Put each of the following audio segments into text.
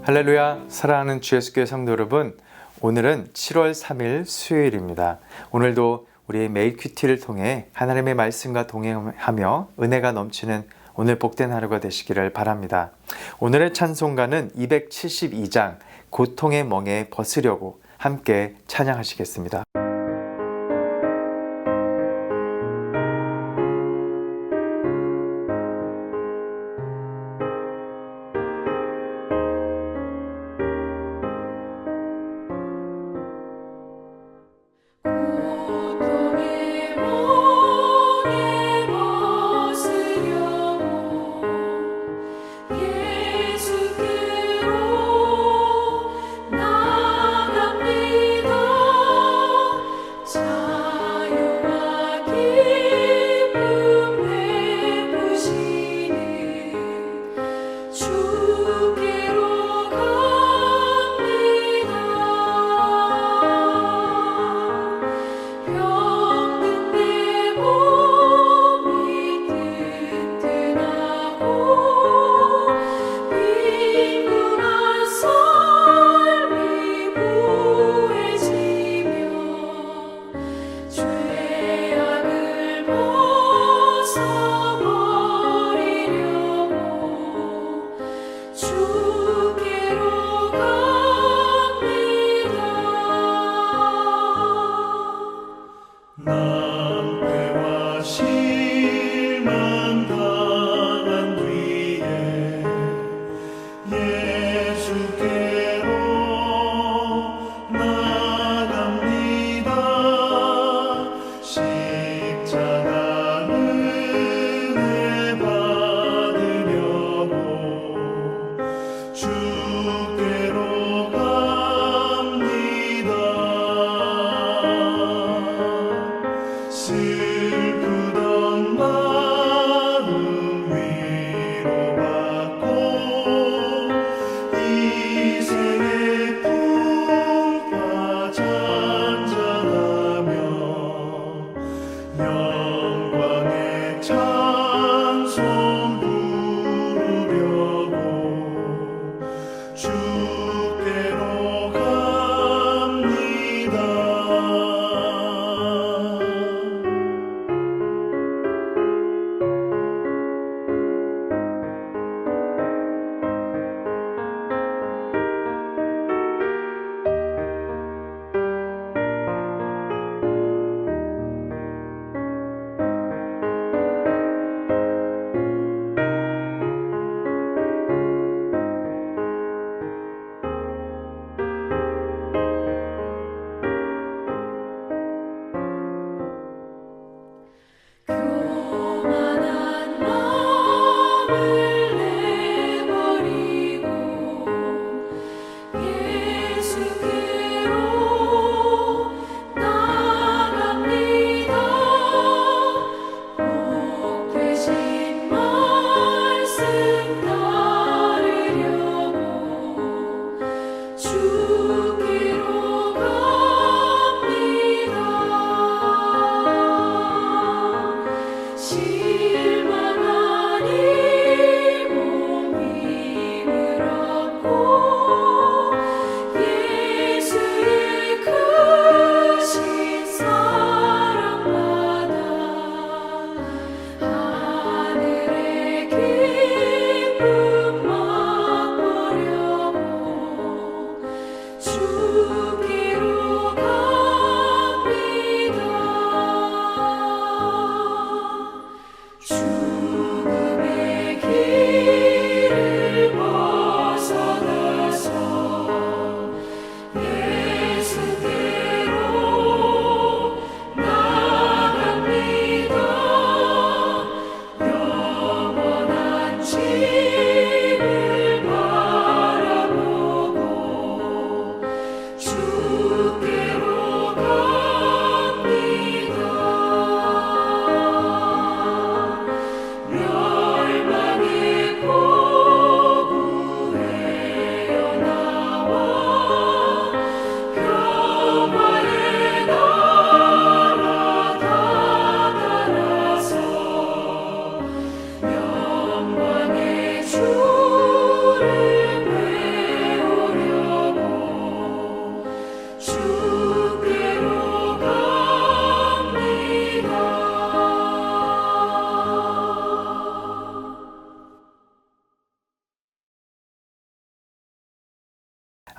할렐루야, 사랑하는 주 예수교회 성도 여러분, 오늘은 7월 3일 수요일입니다. 오늘도 우리의 매일 큐티를 통해 하나님의 말씀과 동행하며 은혜가 넘치는 오늘 복된 하루가 되시기를 바랍니다. 오늘의 찬송가는 272장 고통의 멍에 벗으려고 함께 찬양하시겠습니다.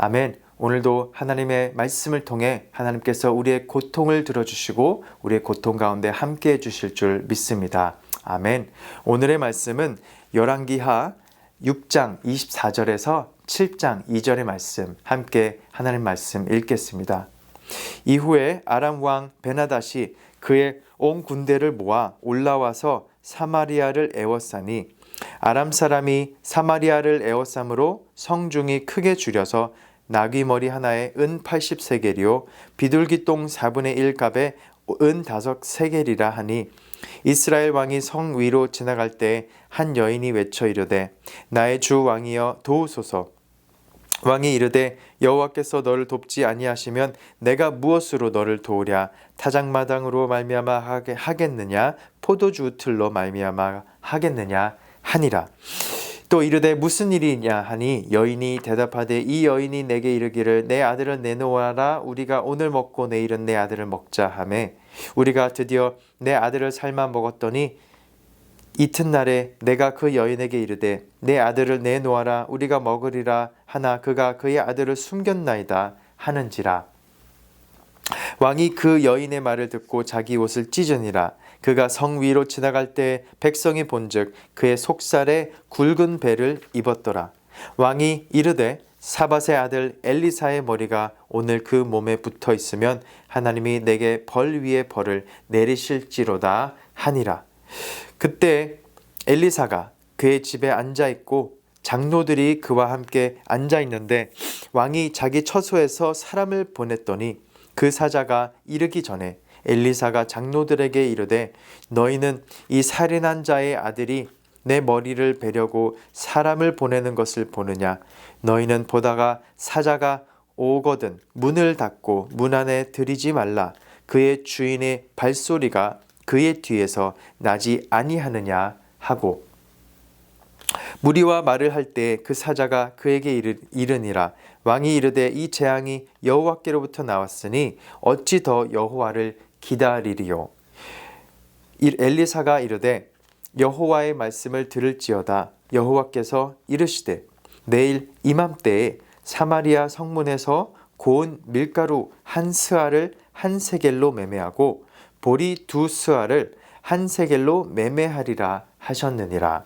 아멘. 오늘도 하나님의 말씀을 통해 하나님께서 우리의 고통을 들어주시고 우리의 고통 가운데 함께 해주실 줄 믿습니다. 아멘. 오늘의 말씀은 열왕기하 6장 24절에서 7장 2절의 말씀, 함께 하나님 말씀 읽겠습니다. 이후에 아람 왕 베나닷이 그의 온 군대를 모아 올라와서 사마리아를 에워싸니 아람 사람이 사마리아를 에워싸므로 성중이 크게 줄여서 나귀 머리 하나에 은 80세겔이요 비둘기똥 4분의 1갑에 은 5세겔이라 하니 이스라엘 왕이 성 위로 지나갈 때 한 여인이 외쳐 이르되 나의 주 왕이여 도우소서. 왕이 이르되 여호와께서 너를 돕지 아니하시면 내가 무엇으로 너를 도우랴? 타작마당으로 말미암아 하겠느냐? 포도주 틀로 말미암아 하겠느냐? 하니라. 또 이르되 무슨 일이냐 하니 여인이 대답하되 이 여인이 내게 이르기를 내 아들을 내놓아라. 우리가 오늘 먹고 내일은 내 아들을 먹자 하매 우리가 드디어 내 아들을 삶아 먹었더니 이튿날에 내가 그 여인에게 이르되 내 아들을 내놓아라. 우리가 먹으리라 하나 그가 그의 아들을 숨겼나이다 하는지라. 왕이 그 여인의 말을 듣고 자기 옷을 찢으니라. 그가 성 위로 지나갈 때 백성이 본즉 그의 속살에 굵은 배를 입었더라. 왕이 이르되 사밧의 아들 엘리사의 머리가 오늘 그 몸에 붙어 있으면 하나님이 내게 벌 위에 벌을 내리실지로다 하니라. 그때 엘리사가 그의 집에 앉아 있고 장로들이 그와 함께 앉아 있는데 왕이 자기 처소에서 사람을 보냈더니 그 사자가 이르기 전에 엘리사가 장로들에게 이르되 너희는 이 살인한 자의 아들이 내 머리를 베려고 사람을 보내는 것을 보느냐? 너희는 보다가 사자가 오거든 문을 닫고 문 안에 들이지 말라. 그의 주인의 발소리가 그의 뒤에서 나지 아니하느냐 하고 무리와 말을 할 때 그 사자가 그에게 이르니라. 왕이 이르되 이 재앙이 여호와께로부터 나왔으니 어찌 더 여호와를 기다리리요? 엘리사가 이르되 여호와의 말씀을 들을지어다. 여호와께서 이르시되 내일 이맘때에 사마리아 성문에서 고운 밀가루 한 스아를 한 세겔로 매매하고 보리 2스아를 한 세겔로 매매하리라 하셨느니라.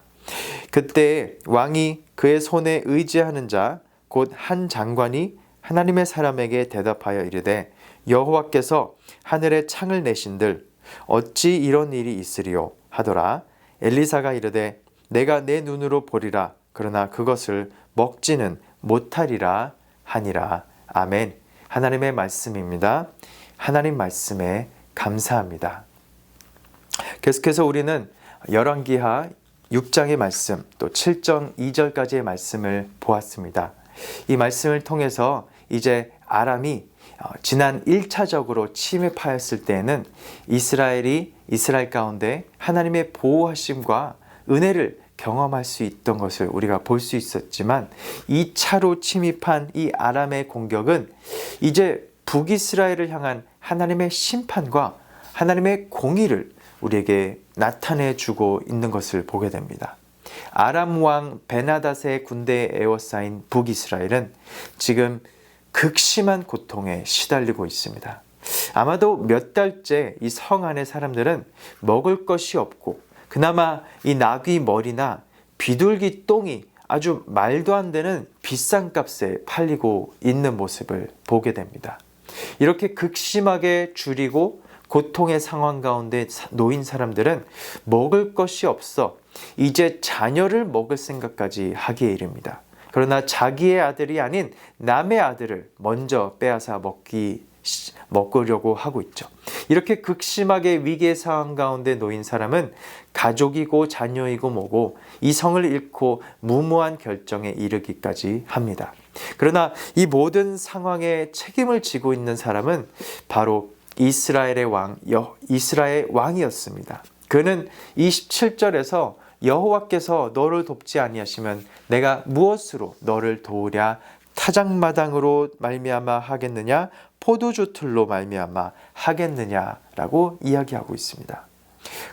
그때 왕이 그의 손에 의지하는 자 곧 한 장관이 하나님의 사람에게 대답하여 이르되 여호와께서 하늘에 창을 내신들 어찌 이런 일이 있으리요 하더라. 엘리사가 이르되 내가 내 눈으로 보리라. 그러나 그것을 먹지는 못하리라 하니라. 아멘. 하나님의 말씀입니다. 하나님 말씀에 감사합니다. 계속해서 우리는 열왕기하 6장의 말씀 또 7장 2절까지의 말씀을 보았습니다. 이 말씀을 통해서 이제 아람이 지난 1차적으로 침입하였을 때에는 이스라엘 가운데 하나님의 보호하심과 은혜를 경험할 수 있던 것을 우리가 볼 수 있었지만 2차로 침입한 이 아람의 공격은 이제 북이스라엘을 향한 하나님의 심판과 하나님의 공의를 우리에게 나타내 주고 있는 것을 보게 됩니다. 아람 왕 베나닷의 군대에 에워싸인 북이스라엘은 지금 극심한 고통에 시달리고 있습니다. 아마도 몇 달째 이 성 안의 사람들은 먹을 것이 없고 그나마 이 나귀 머리나 비둘기 똥이 아주 말도 안 되는 비싼 값에 팔리고 있는 모습을 보게 됩니다. 이렇게 극심하게 줄이고 고통의 상황 가운데 놓인 사람들은 먹을 것이 없어 이제 자녀를 먹을 생각까지 하기에 이릅니다. 그러나 자기의 아들이 아닌 남의 아들을 먼저 빼앗아 먹으려고 하고 있죠. 이렇게 극심하게 위기의 상황 가운데 놓인 사람은 가족이고 자녀이고 뭐고 이 성을 잃고 무모한 결정에 이르기까지 합니다. 그러나 이 모든 상황에 책임을 지고 있는 사람은 바로 이스라엘 왕이었습니다. 그는 27절에서 여호와께서 너를 돕지 아니하시면 내가 무엇으로 너를 도우랴? 타작마당으로 말미암아 하겠느냐? 포도주 틀로 말미암아 하겠느냐라고 이야기하고 있습니다.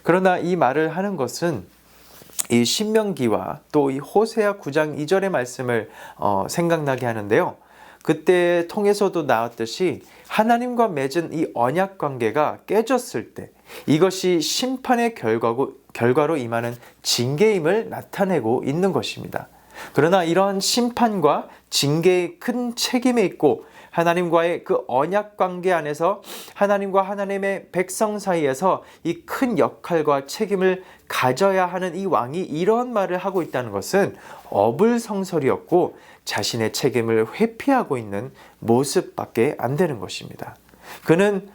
그러나 이 말을 하는 것은 이 신명기와 또 이 호세아 9장 2절의 말씀을 생각나게 하는데요. 그때 통해서도 나왔듯이 하나님과 맺은 이 언약 관계가 깨졌을 때 이것이 심판의 결과로 임하는 징계임을 나타내고 있는 것입니다. 그러나 이러한 심판과 징계의 큰 책임이 있고 하나님과의 그 언약 관계 안에서 하나님과 하나님의 백성 사이에서 이 큰 역할과 책임을 가져야 하는 이 왕이 이런 말을 하고 있다는 것은 어불성설이었고 자신의 책임을 회피하고 있는 모습밖에 안 되는 것입니다. 그는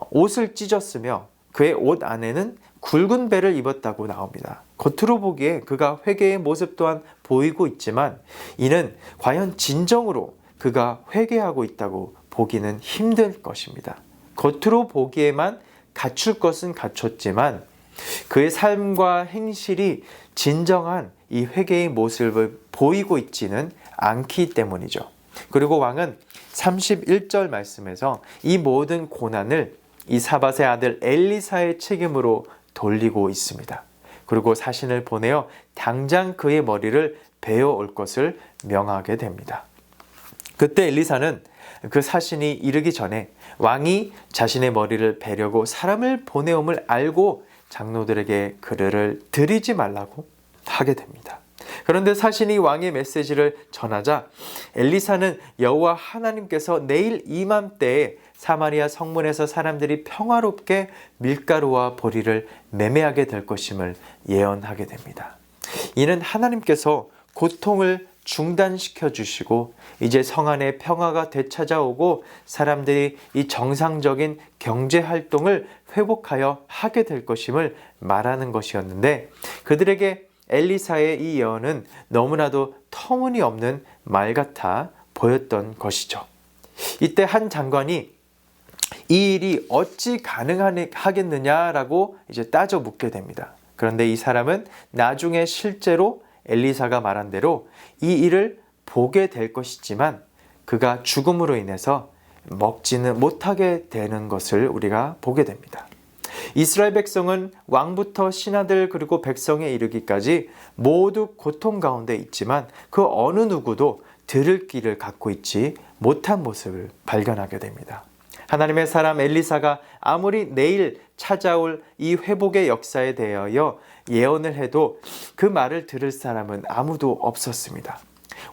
옷을 찢었으며 그의 옷 안에는 굵은 배를 입었다고 나옵니다. 겉으로 보기에 그가 회개의 모습 또한 보이고 있지만 이는 과연 진정으로 그가 회개하고 있다고 보기는 힘들 것입니다. 겉으로 보기에만 갖출 것은 갖췄지만 그의 삶과 행실이 진정한 이 회개의 모습을 보이고 있지는 않기 때문이죠. 그리고 왕은 31절 말씀에서 이 모든 고난을 이 사밧의 아들 엘리사의 책임으로 돌리고 있습니다. 그리고 사신을 보내어 당장 그의 머리를 베어 올 것을 명하게 됩니다. 그때 엘리사는 그 사신이 이르기 전에 왕이 자신의 머리를 베려고 사람을 보내옴을 알고 장로들에게 그를 드리지 말라고 하게 됩니다. 그런데 사신이 왕의 메시지를 전하자 엘리사는 여호와 하나님께서 내일 이맘때에 사마리아 성문에서 사람들이 평화롭게 밀가루와 보리를 매매하게 될 것임을 예언하게 됩니다. 이는 하나님께서 고통을 중단시켜 주시고 이제 성 안에 평화가 되찾아오고 사람들이 이 정상적인 경제 활동을 회복하여 하게 될 것임을 말하는 것이었는데 그들에게 엘리사의 이 예언은 너무나도 터무니없는 말 같아 보였던 것이죠. 이때 한 장관이 이 일이 어찌 가능하겠느냐라고 이제 따져 묻게 됩니다. 그런데 이 사람은 나중에 실제로 엘리사가 말한 대로 이 일을 보게 될 것이지만 그가 죽음으로 인해서 먹지는 못하게 되는 것을 우리가 보게 됩니다. 이스라엘 백성은 왕부터 신하들 그리고 백성에 이르기까지 모두 고통 가운데 있지만 그 어느 누구도 들을 길을 갖고 있지 못한 모습을 발견하게 됩니다. 하나님의 사람 엘리사가 아무리 내일 찾아올 이 회복의 역사에 대하여 예언을 해도 그 말을 들을 사람은 아무도 없었습니다.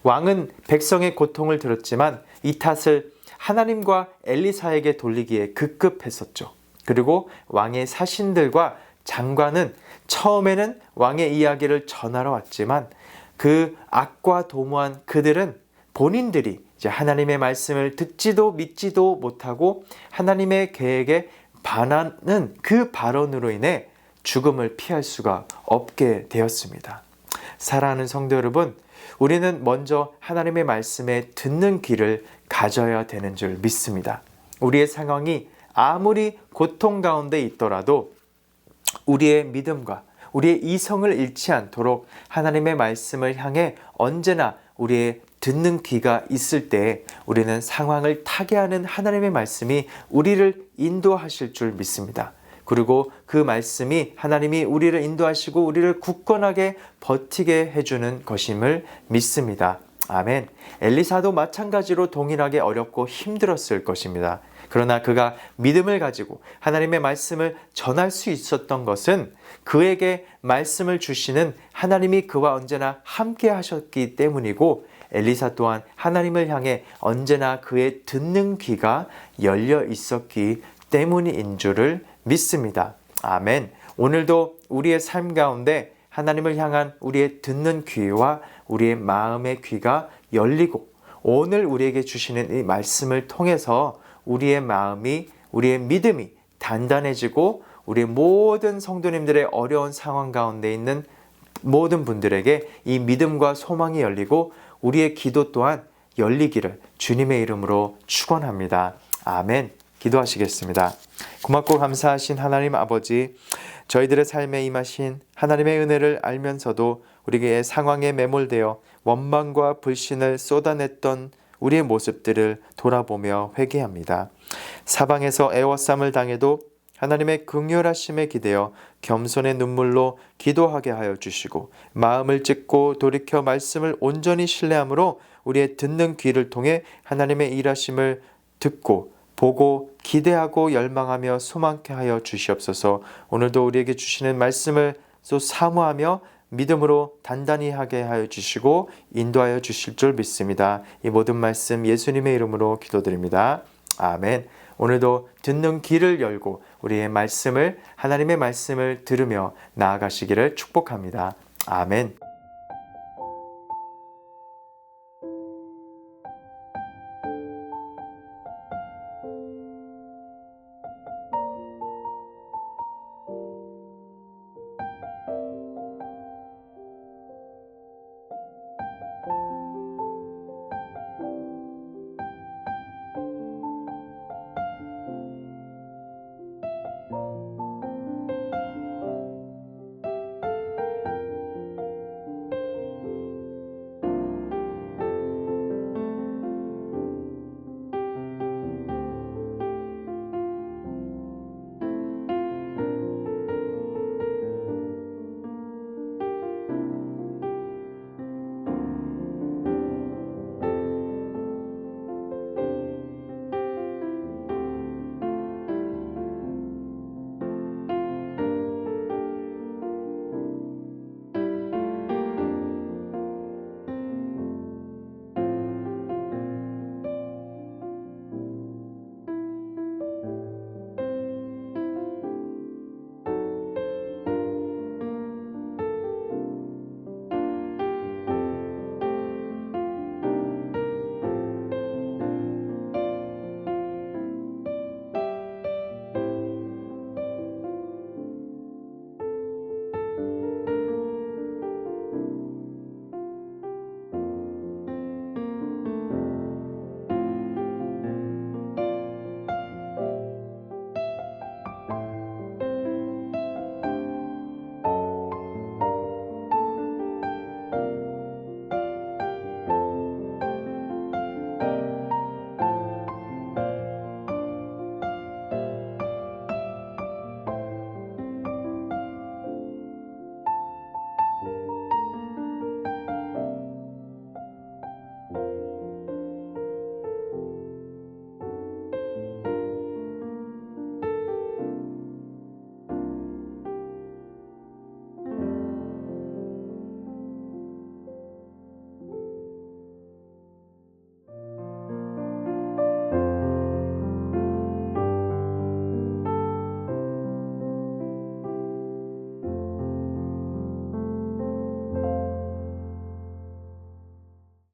왕은 백성의 고통을 들었지만 이 탓을 하나님과 엘리사에게 돌리기에 급급했었죠. 그리고 왕의 사신들과 장관은 처음에는 왕의 이야기를 전하러 왔지만 그 악과 도모한 그들은 본인들이 이제 하나님의 말씀을 듣지도 믿지도 못하고 하나님의 계획에 반하는 그 발언으로 인해 죽음을 피할 수가 없게 되었습니다. 사랑하는 성도 여러분, 우리는 먼저 하나님의 말씀에 듣는 귀를 가져야 되는 줄 믿습니다. 우리의 상황이 아무리 고통 가운데 있더라도 우리의 믿음과 우리의 이성을 잃지 않도록 하나님의 말씀을 향해 언제나 우리의 듣는 귀가 있을 때 우리는 상황을 타개하는 하나님의 말씀이 우리를 인도하실 줄 믿습니다. 그리고 그 말씀이 하나님이 우리를 인도하시고 우리를 굳건하게 버티게 해주는 것임을 믿습니다. 아멘. 엘리사도 마찬가지로 동일하게 어렵고 힘들었을 것입니다. 그러나 그가 믿음을 가지고 하나님의 말씀을 전할 수 있었던 것은 그에게 말씀을 주시는 하나님이 그와 언제나 함께 하셨기 때문이고 엘리사 또한 하나님을 향해 언제나 그의 듣는 귀가 열려 있었기 때문인 줄을 믿습니다. 아멘. 오늘도 우리의 삶 가운데 하나님을 향한 우리의 듣는 귀와 우리의 마음의 귀가 열리고 오늘 우리에게 주시는 이 말씀을 통해서 우리의 마음이 우리의 믿음이 단단해지고 우리 모든 성도님들의 어려운 상황 가운데 있는 모든 분들에게 이 믿음과 소망이 열리고 우리의 기도 또한 열리기를 주님의 이름으로 축원합니다. 아멘. 기도하시겠습니다. 고맙고 감사하신 하나님 아버지, 저희들의 삶에 임하신 하나님의 은혜를 알면서도 우리의 상황에 매몰되어 원망과 불신을 쏟아냈던 우리의 모습들을 돌아보며 회개합니다. 사방에서 애워쌈을 당해도 하나님의 긍휼하심에 기대어 겸손의 눈물로 기도하게 하여 주시고 마음을 찢고 돌이켜 말씀을 온전히 신뢰함으로 우리의 듣는 귀를 통해 하나님의 일하심을 듣고 보고 기대하고 열망하며 소망케 하여 주시옵소서. 오늘도 우리에게 주시는 말씀을 또 사모하며 믿음으로 단단히 하게 하여 주시고 인도하여 주실 줄 믿습니다. 이 모든 말씀 예수님의 이름으로 기도드립니다. 아멘. 오늘도 듣는 귀를 열고 우리의 말씀을 하나님의 말씀을 들으며 나아가시기를 축복합니다. 아멘.